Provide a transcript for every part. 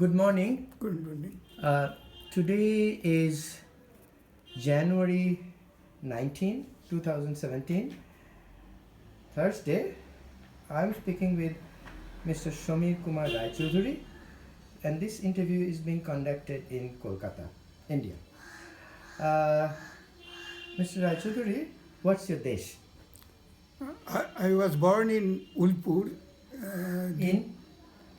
Good morning. Good morning. Today is January 19, 2017, Thursday. I'm speaking with Mr. Shamir Kumar Raichaudhuri, and this interview is being conducted in Kolkata, India. Mr. Raichaudhuri, what's your desh? I was born in Ulpur In?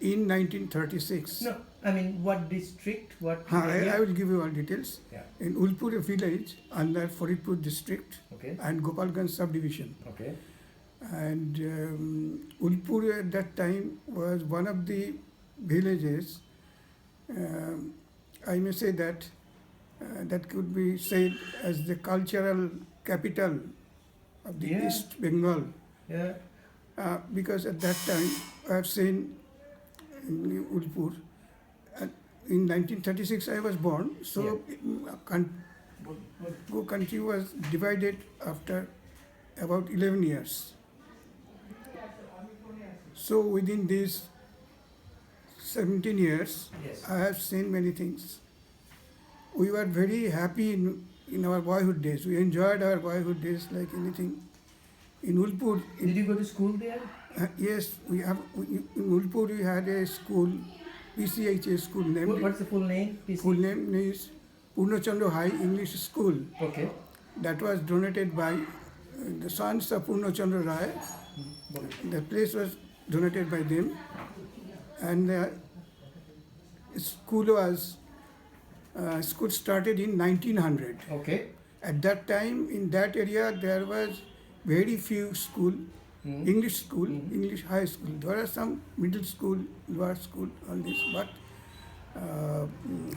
in 1936. No, I mean, what district? What I area? will give you all details. Yeah. In Ulpur village under Faridpur district Okay. and Gopalganj subdivision. Okay. And Ulpur at that time was one of the villages, I may say that that could be said as the cultural capital of the Yeah. East Bengal. Yeah. Because at that time I have seen in Ulpur. In 1936 I was born, so Ulpur country was divided after about 11 years. So within these 17 years, Yes. I have seen many things. We were very happy in our boyhood days. We enjoyed our boyhood days like anything. In Ulpur, Did you go to school there? yes, in Ulpur we had a school, PCHA school named. What's the full name? Full name is Purnachandra High English School. Okay. That was donated by the sons of Purnachandra Rai. The place was donated by them, and the school started in 1900. Okay. At that time, in that area, there was very few school, English school, English high school. There are some middle school, lower school, all this, but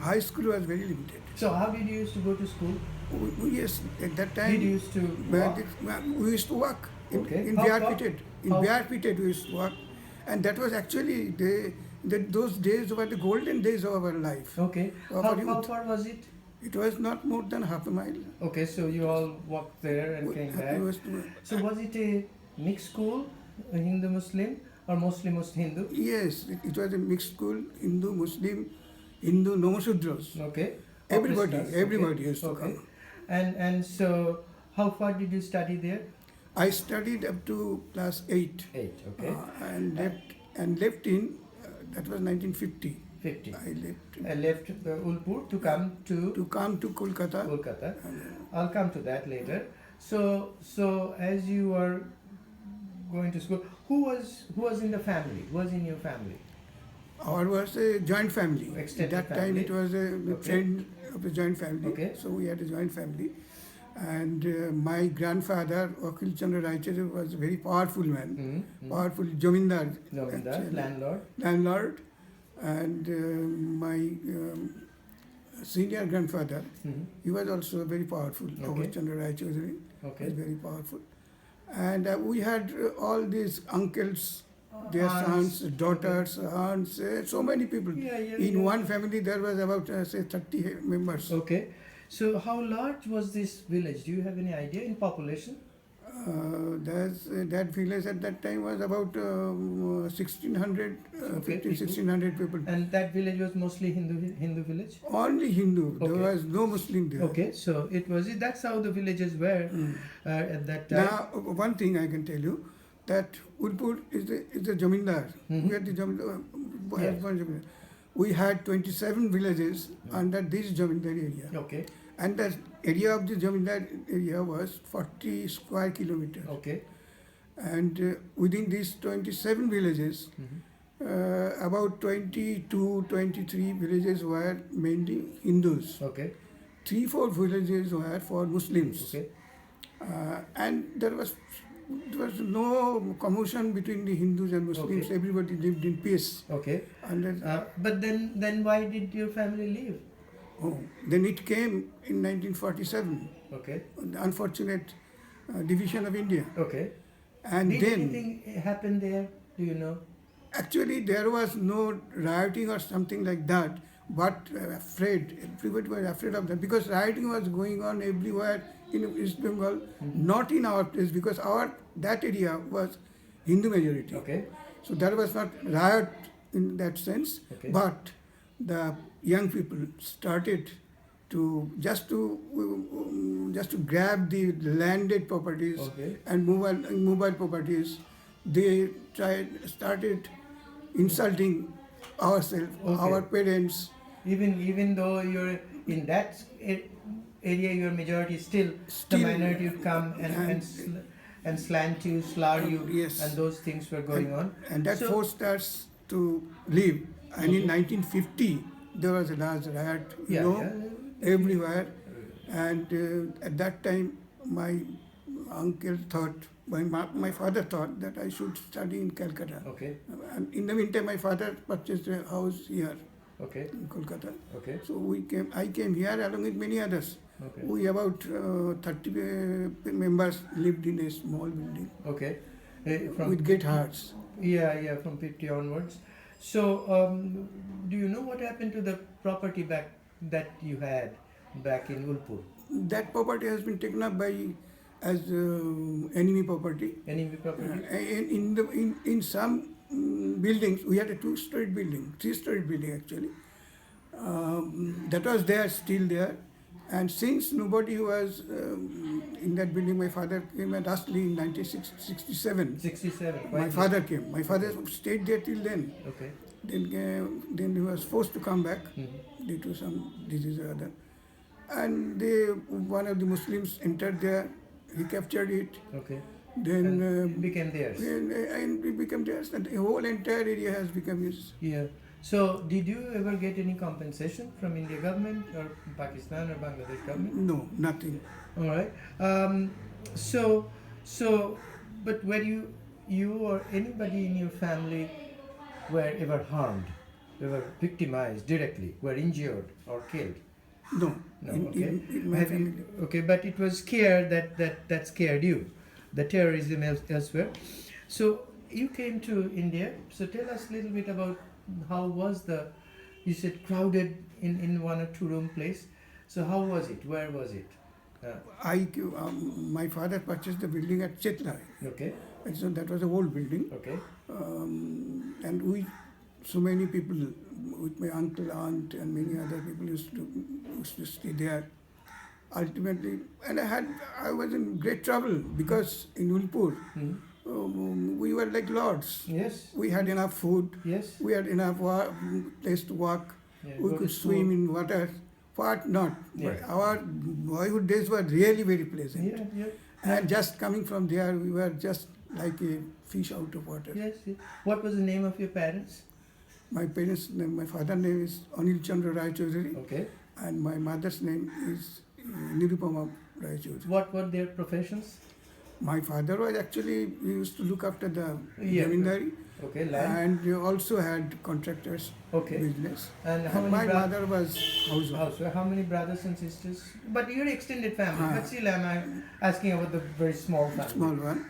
high school was very limited. So how did you used to go to school? Yes, at that time Did you used to walk? we used to walk in Okay. Biarpeted. In how- Biarpeted we used to walk, and that was actually those days were the golden days of our life. Okay. Of How our youth. far was it? It was not more than half a mile. Okay, so you all walked there and came It back. was- So was it a mixed school, a Hindu-Muslim, or mostly Hindu? yes, it was a mixed school, Hindu, Muslim, Hindu, no Shudras. Okay. Everybody Okay. used to Okay. come. And so how far did you study there? I studied up to class 8. 8. Okay. And left in that was 1950. 50. I left I left Ulpur to come to come to Kolkata. Kolkata. I'll come to that later. So as you were going to school, who was in the family? Who was in your family? Our was a joint family. Extended At that time family. it was a Okay. friend of a joint family. Okay. So we had a joint family. And my grandfather, Vakil Chandra Raichaudhuri, was a very powerful man. Powerful Jamindar. Zamindar, actually, landlord. landlord. And my senior grandfather, he was also very powerful. Okay. Vakil Chandra Raichaudhuri Okay. was very powerful. And we had all these uncles, their Aunts. sons, daughters, aunts, so many people. Yeah, yeah, In yeah. one family, there was about say 30 members. Okay. So how large was this village? Do you have any idea in population? That village at that time was about 1,600, Okay, 15, people. 1,600 people. And that village was mostly Hindu village. Only Hindu. There Okay. was no Muslim there. Okay, so that's how the villages were at that time. Now, one thing I can tell you, that Ulpur is the Jamindar. We had the Jamindar. Yes. We had 27 villages under this Jamindar area. Okay. And the area of the Jamindar area was 40 square kilometers. Okay. And within these 27 villages, about 22, 23 villages were mainly Hindus. Okay. 3-4 villages were for Muslims. Okay. And there was no commotion between the Hindus and Muslims. Okay. Everybody lived in peace. Okay. And But then why did your family leave? then it came in 1947, Okay. the unfortunate division of India. Okay. And Did then, anything happen there? Do you know? actually, there was no rioting or something like that, but afraid. Everybody was afraid of that because rioting was going on everywhere in East Bengal, not in our place because that area was Hindu majority. Okay. So there was not riot in that sense, Okay. but the young people started to just to grab the landed properties Okay. and mobile properties. They started insulting ourselves, Okay. our parents. Even though you're in that area, your majority, still the Still, minority would come and slant you, slur you, Yes. and those things were going on. And that So- forced us to leave. And in 1950, there was a large riot, everywhere. And at that time, my uncle thought, my father thought that I should study in Calcutta. Okay. And in the meantime, my father purchased a house here Okay. in Kolkata. Okay. So I came here along with many others. Okay. We about 30 members lived in a small building Okay. From with great hearts. yeah, from 50 onwards. So, do you know what happened to the property back that you had back in Ulpur? That property has been taken up as enemy property. Enemy property? In some buildings, we had a 2-story building, 3-story building actually. That was there, still there. And since nobody was in that building, my father came and asked me in 1967. 67. My Quite father came. My father stayed there till then. Okay. Then he was forced to come back Mhm. due to some disease or other. And one of the Muslims entered there. He captured it. Okay. Then And it became theirs. and it became theirs. And the whole entire area has become his. Yeah. So, did you ever get any compensation from India government or Pakistan or Bangladesh government? No, nothing. All right. But were you or anybody in your family were ever harmed, ever victimized directly, were injured or killed? No. No. In Okay. my Have family. you, okay, but it was scare that scared you, the terrorism elsewhere. So you came to India. So tell us a little bit about how was the, you said crowded in one or two room place. So how was it? Where was it? My father purchased the building at Chetla. Okay. And so that was an old building. Okay. And so many people, with my uncle, aunt, and many other people used to stay there. Ultimately, and I was in great trouble because in Ulpur, we were like lords. Yes. We had enough food. Yes. We had enough place to walk. Yeah, We go could to swim school. in water. What not? Yeah. But our boyhood days were really very pleasant. Yeah. And just coming from there, we were just like a fish out of water. Yes. What was the name of your parents? My parents' name, my father's name is Anil Chandra Rai Chaudhary, Okay. and my mother's name is Nirupama Rai Chaudhary. What were their professions? My father was actually, he used to look after the Yeah. zamindari, Okay, land. and he also had contractors Okay. business. And how And many my mother was housewife. So how many brothers and sisters? But you're extended family. Ah. But still, I'm asking about the very small family. Small one.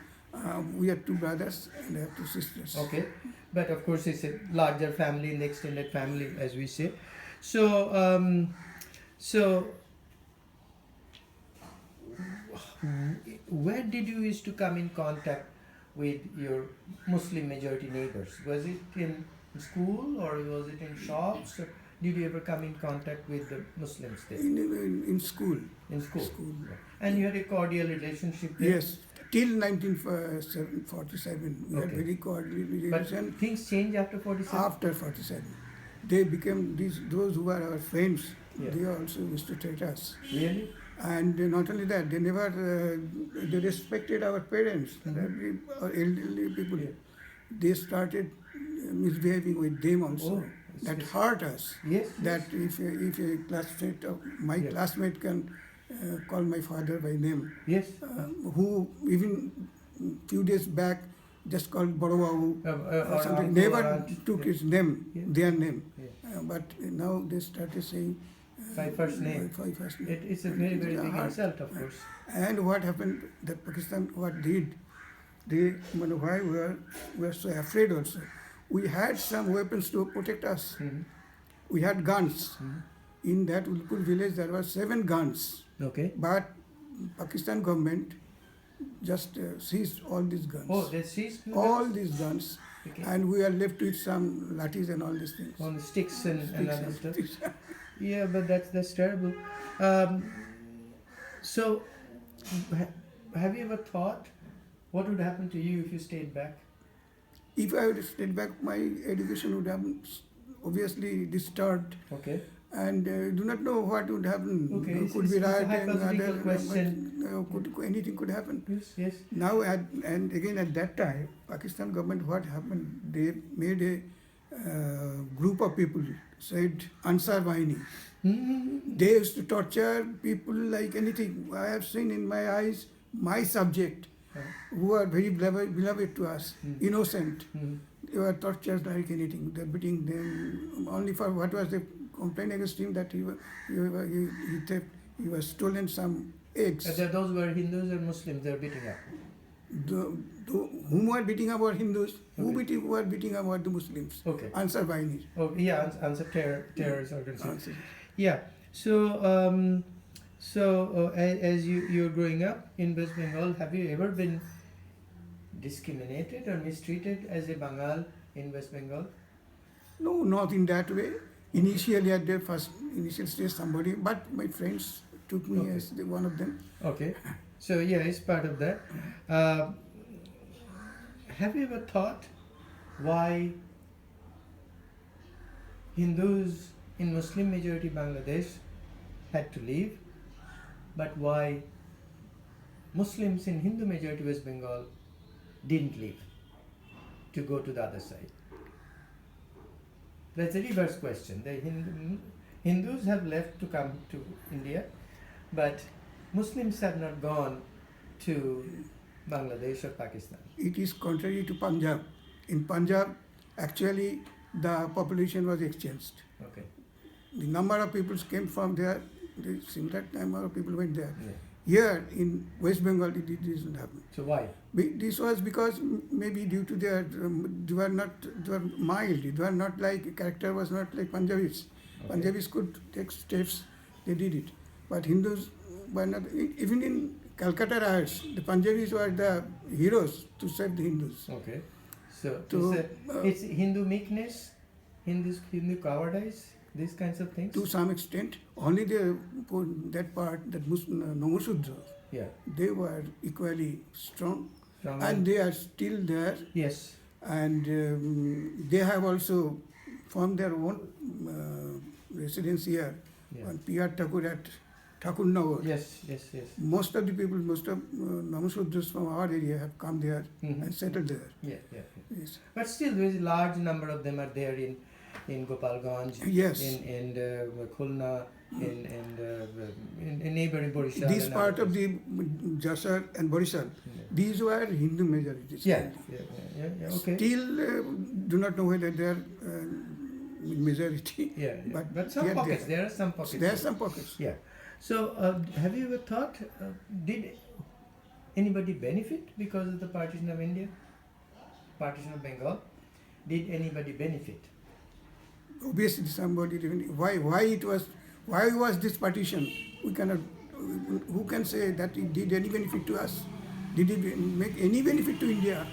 We had 2 brothers and I have 2 sisters. Okay, but of course it's a larger family in the extended family, as we say. So, where did you used to come in contact with your Muslim majority neighbors? Was it in school or was it in shops? Or did you ever come in contact with the Muslims there? In school. In school. School. And you had a cordial relationship there? Yes, till 1947, we had Okay. very cordial But relation. things changed after 47? After 47, they became those who were our friends. Yeah. They also used to treat us, Really? and not only that, they never they respected our parents, our elderly people. Yeah. They started misbehaving with them also. Oh, That it's- hurt us. Yes. That if a classmate of my Yeah. classmate can call my father by name, Yes. who even few days back just called Bado Babu or something, uncle or never aunt. took Yeah. his name, Yeah. their name. Yeah. But now they started saying By first name. by first name. It's a very, very big hard. insult, of course. And what happened that Pakistan what did, they why we were so afraid also. We had some weapons to protect us. We had guns. In that Ulpur village there were 7 guns. Okay. But Pakistan government just seized all these guns. Oh, they seized the All guns? these guns. Okay. and we are left with some lathis and all these things. On the sticks and other stuff. Sticks. Yeah, but that's terrible. So, have you ever thought what would happen to you if you stayed back? If I would stayed back, my education would have obviously disturbed, Okay. and do not know what would happen. Okay, Could be it's a rioting, hypothetical question. anything could happen. Yes. Yes. Now, and again at that time, Pakistan government, what happened? They made a group of people, said Ansar Bahini. Mm-hmm. They used to torture people like anything. I have seen in my eyes my subject, who are very beloved to us, innocent. Mm-hmm. They were tortured like anything. They're beating them only for what was the complaint against him, that he theft, he was stolen some eggs. Those were Hindus and Muslims. They're beating up. Whom were beating up were Hindus, Okay. who were beating up were the Muslims. Okay. Ansar Bahini. Oh yeah, answer terrorist organization. Ansar. Yeah. So as you're growing up in West Bengal, have you ever been discriminated or mistreated as a Bengal in West Bengal? No, not in that way. Initially, at the first initial stage, somebody, but my friends took me Okay. as one of them. Okay. So yeah, it's part of that. Have you ever thought why Hindus in Muslim majority Bangladesh had to leave, but why Muslims in Hindu majority West Bengal didn't leave to go to the other side? That's a reverse question. The Hindus have left to come to India, but Muslims have not gone to Bangladesh or Pakistan. It is contrary to Punjab. In Punjab, actually, the population was exchanged. Okay. The number of people came from there, the similar number of people went there. Yeah. Here in West Bengal, it didn't happen. So why? This was because maybe due to their, they were mild, they were not like, character was not like Punjabis. Okay. Punjabis could take steps, they did it. But Hindus were not, even in Calcutta riots, the Punjabis were the heroes to save the Hindus. Okay. So To, it's Hindu meekness, Hindu cowardice, these kinds of things. To some extent, only that part, that Namushudra, Yeah. they were equally strong, From and they are still there, yes. and they have also formed their own residence here Yeah. on P.R. Thakur at Thakurnagar. Yes. Most of the people, most of Namushudras from our area have come there Mhm. and settled there. Yeah. Yes. But still, there is a large number of them are there in Gopalganj, Yes. in Khulna, in neighboring Borishal. This and part other of the Jasar and Borishal, places. these were Hindu majorities. Yeah. Okay. Still do not know whether they are majority. Yeah. But some they are pockets. there. There are some pockets. There are some pockets. Yeah. So, have you ever thought, did anybody benefit because of the partition of India? Partition of Bengal? Did anybody benefit? Obviously, somebody. Why was this partition? We cannot. Who can say that it did any benefit to us? Did it make any benefit to India?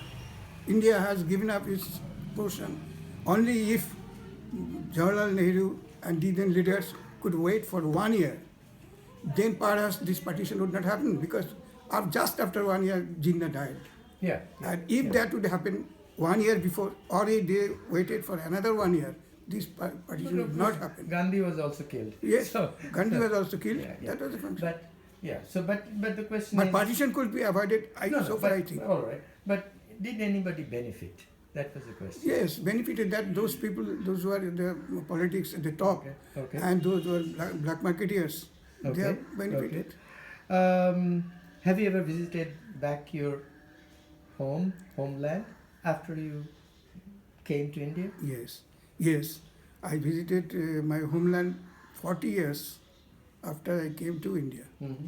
India has given up its portion. Only if Jawaharlal Nehru and the then leaders could wait for 1 year, then perhaps this partition would not happen, because just after 1 year, Jinnah died. Yeah. And if that would happen 1 year before, or if they waited for another 1 year, this partition would not happen. Gandhi was also killed. Yes, So, Gandhi was also killed. Yeah. That was the function. But yeah. So, but the question But is. partition could be avoided, so far I think. All right. But did anybody benefit? That was the question. Yes, benefited that those people, those who are in the politics at the top, Okay. and those who are black marketeers, Okay. they have benefited. Have you ever visited back your homeland after you came to India? Yes. I visited my homeland 40 years after I came to India. Mm-hmm.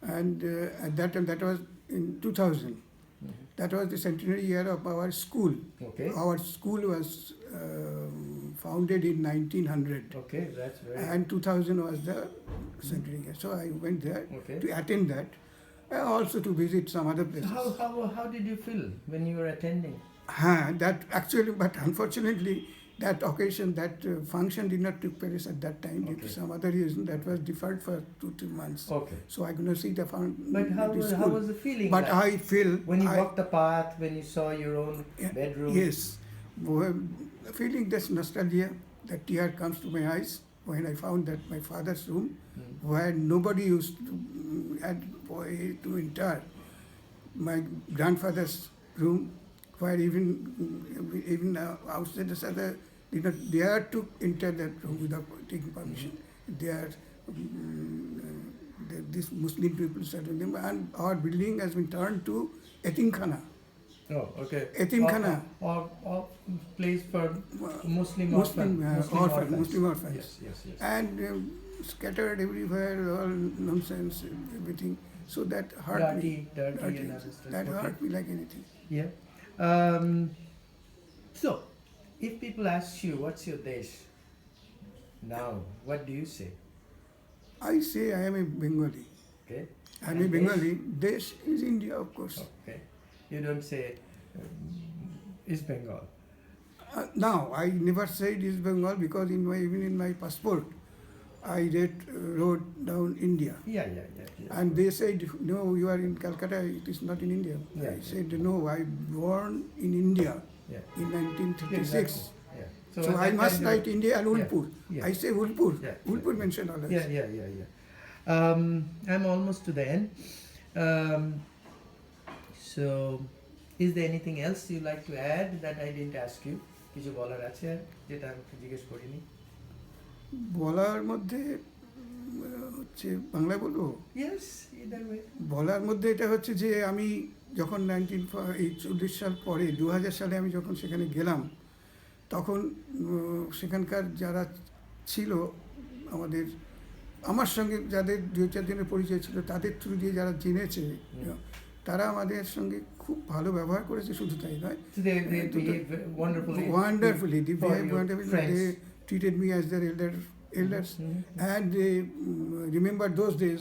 And at that time, that was in 2000. Mm-hmm. That was the centenary year of our school. Okay. Our school was founded in 1900. Okay, that's very. And 2000 was the centenary year. So I went there Okay. to attend that, and also to visit some other places. How did you feel when you were attending? That actually, but unfortunately, that occasion, that function did not take place at that time due Okay. to some other reason. That was deferred for 2-3 months. Okay. So I could not see the But how the was, school. how was the feeling? But like? I feel When you walked the path, when you saw your own Yeah, bedroom. yes, well, feeling this nostalgia, the tear comes to my eyes when I found that my father's room, Mm. where nobody used to had way to enter, my grandfather's room, where even outsiders other did not dare to enter that room without taking permission. They are these Muslim people settled them, and our building has been turned to Etimkhana. Oh, okay. Etimkhana. Or place for Muslim Muslim orphans. Muslim orphans. Yes, yes, yes. And scattered everywhere, all nonsense, everything. So that hurt me. Dirty and other stuff. That Okay. hurt me like anything. Yeah. So, if people ask you, what's your desh? Now, what do you say? I say I am a Bengali. Okay. I am And a desh? Bengali. Desh is India, of course. Okay. You don't say East Bengal. Now, I never said East Bengal because even in my passport, I wrote down India. Yeah. And they said, no, you are in Calcutta, it is not in India. Yeah. I said, no, I born in India Yeah. in 1936. Yeah. So at I that must time write India and Yeah. Ulpur. Yeah. I say Ulpur. Yeah. Ulpur mentioned all that. Yeah. I'm almost to the end. So, is there anything else you like to add that I didn't ask you? কিছু বলার আছে যেটা আমি জিজ্ঞেস করিনি? বলার মধ্যে হচ্ছে বাংলায় বলবো Yes, either way. বলার মধ্যে এটা হচ্ছে যে আমি যখন 1940 সাল পরে 2000 সালে আমি যখন সেখানে গেলাম তখন সেখানকার যারা ছিল আমার সঙ্গে যাদের 2-4 দিনের পরিচয় ছিল তাদের থ্রু দিয়ে যারা জেনেছে তারা আমাদের সঙ্গে খুব ভালো ব্যবহার করেছে, শুধু তাই নয়, So they behave wonderfully. wonderfully. They for behaved your wonderfully. friends. They treated me as their elders. Mhm. And they remembered those days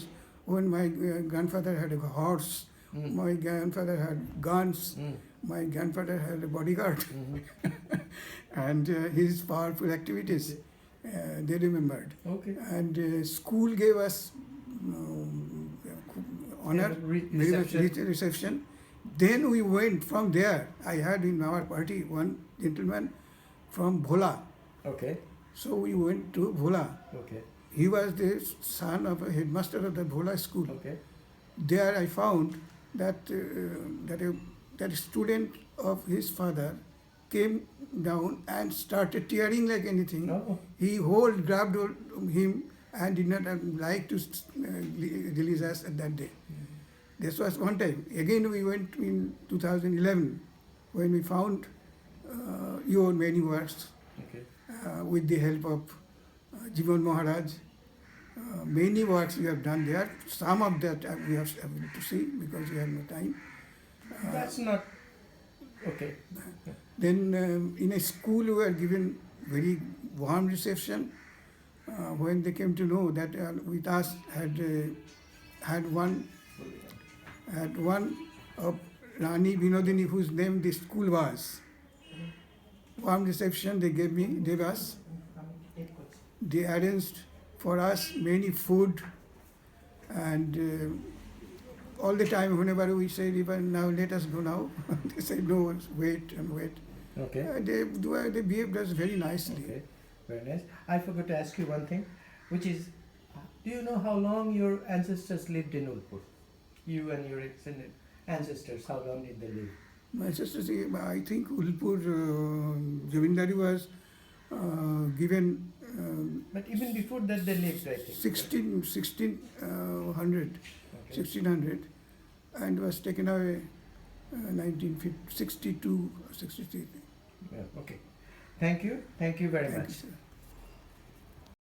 when my grandfather had a horse, Mm. my grandfather had guns, Mm. my grandfather had a bodyguard, Mhm. and his powerful activities. They remembered. Okay. And school gave us honor, very much reception. Then we went from there. I had in our party one gentleman from Bhola. Okay. So we went to Bhola. Okay. He was the son of a headmaster of the Bhola school. Okay. There I found that that a student of his father came down and started tearing like anything. Oh. He grabbed him and did not like to release us at that day. This was one time. Again we went in 2011 when we found your many works Okay. with the help of Jivan Maharaj. Many works we have done there. Some of that we have to see because we have no time. That's not okay. Then in a school we were given very warm reception when they came to know that with us had one of Rani Vinodini, whose name the school was. Warm reception they gave us. They arranged for us many food, and all the time whenever we said, even now let us go now, they said no, wait and wait. Okay. They behaved us very nicely. Okay. Very nice. I forgot to ask you one thing, which is, do you know how long your ancestors lived in Ulpur? You and your extended ancestors, how long did they live? My sister said, I think Ulpur Jamindari was given But even before that, they lived, I think. 1600, Okay. 1600, and was taken away 1962 or 63. Yeah, okay. Thank you. Thank you very Thank much. you, sir.